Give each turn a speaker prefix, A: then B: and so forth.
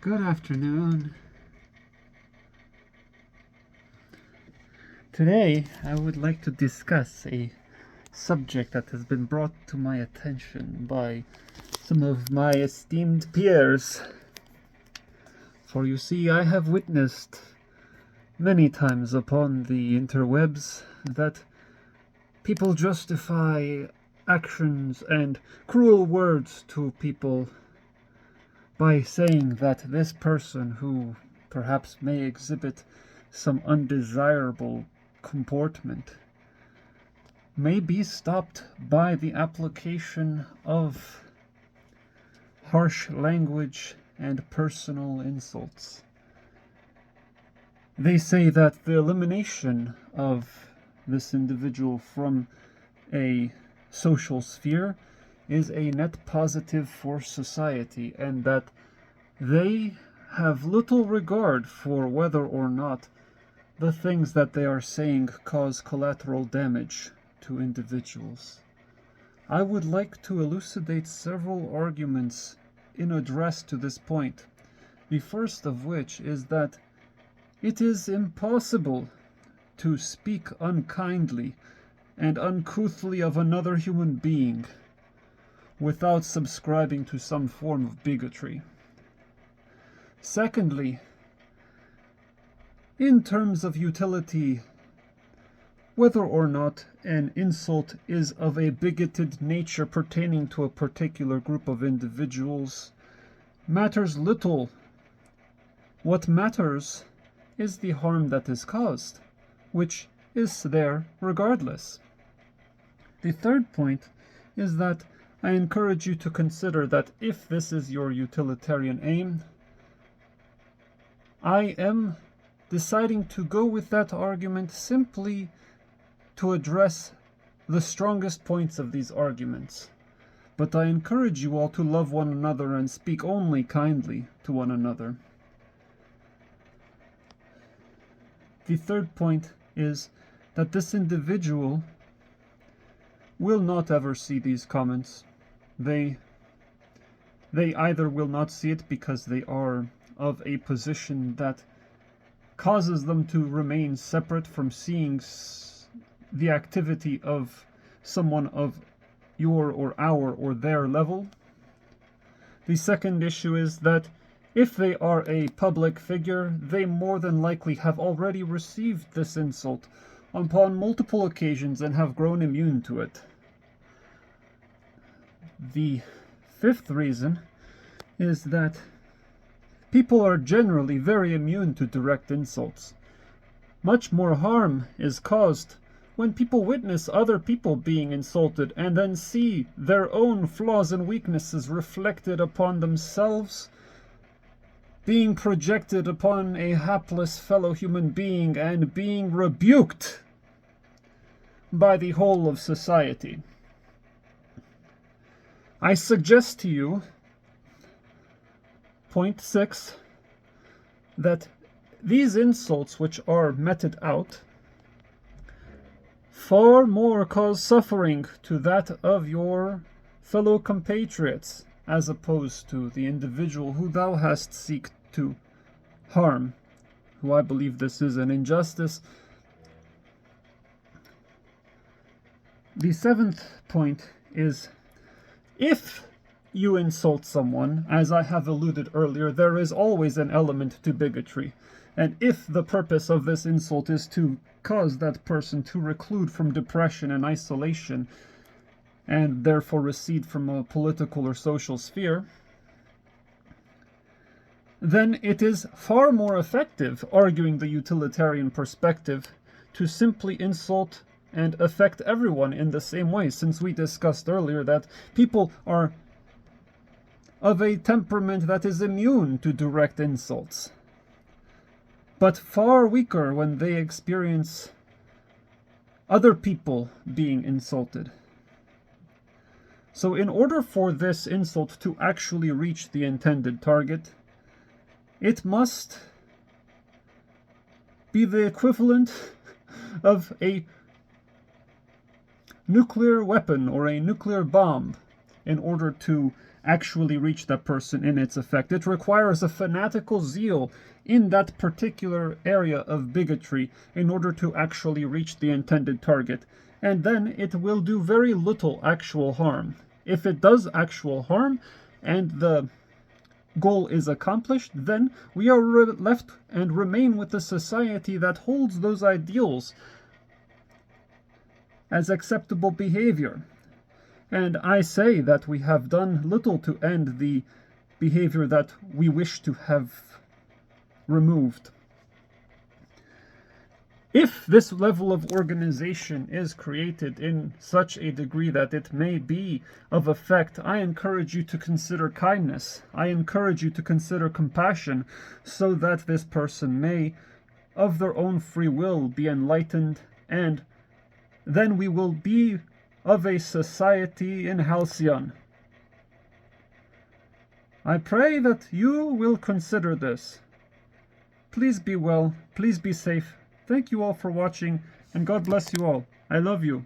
A: Good afternoon. Today, I would like to discuss a subject that has been brought to my attention by some of my esteemed peers. For you see, I have witnessed many times upon the interwebs that people justify actions and cruel words to people by saying that this person who perhaps may exhibit some undesirable comportment may be stopped by the application of harsh language and personal insults. They say that the elimination of this individual from a social sphere is a net positive for society, and that they have little regard for whether or not the things that they are saying cause collateral damage to individuals. I would like to elucidate several arguments in address to this point. The first of which is that it is impossible to speak unkindly and uncouthly of another human being without subscribing to some form of bigotry. Secondly, in terms of utility, whether or not an insult is of a bigoted nature pertaining to a particular group of individuals matters little. What matters is the harm that is caused, which is there regardless. The third point is that I encourage you to consider that if this is your utilitarian aim, I am deciding to go with that argument simply to address the strongest points of these arguments. But I encourage you all to love one another and speak only kindly to one another. The third point is that this individual will not ever see these comments. They either will not see it because they are of a position that causes them to remain separate from seeing the activity of someone of your or our or their level. The second issue is that if they are a public figure, they more than likely have already received this insult upon multiple occasions and have grown immune to it. The fifth reason is that people are generally very immune to direct insults. Much more harm is caused when people witness other people being insulted and then see their own flaws and weaknesses reflected upon themselves, being projected upon a hapless fellow human being and being rebuked by the whole of society. I suggest to you, point 6, that these insults which are meted out far more cause suffering to that of your fellow compatriots as opposed to the individual who thou hast seek to harm, who I believe this is an injustice. The seventh point is, if you insult someone, as I have alluded earlier, there is always an element to bigotry. And if the purpose of this insult is to cause that person to reclude from depression and isolation, and therefore recede from a political or social sphere, then it is far more effective, arguing the utilitarian perspective, to simply insult and affect everyone in the same way, since we discussed earlier that people are of a temperament that is immune to direct insults, but far weaker when they experience other people being insulted. So in order for this insult to actually reach the intended target, it must be the equivalent of a nuclear weapon or a nuclear bomb in order to actually reach that person in its effect. It requires a fanatical zeal in that particular area of bigotry in order to actually reach the intended target. And then it will do very little actual harm. If it does actual harm and the goal is accomplished, then we are left and remain with a society that holds those ideals as acceptable behavior. And I say that we have done little to end the behavior that we wish to have removed. If this level of organization is created in such a degree that it may be of effect, I encourage you to consider kindness. I encourage you to consider compassion, so that this person may, of their own free will, be enlightened, and then we will be of a society in Halcyon. I pray that you will consider this. Please be well, please be safe. Thank you all for watching, and God bless you all. I love you.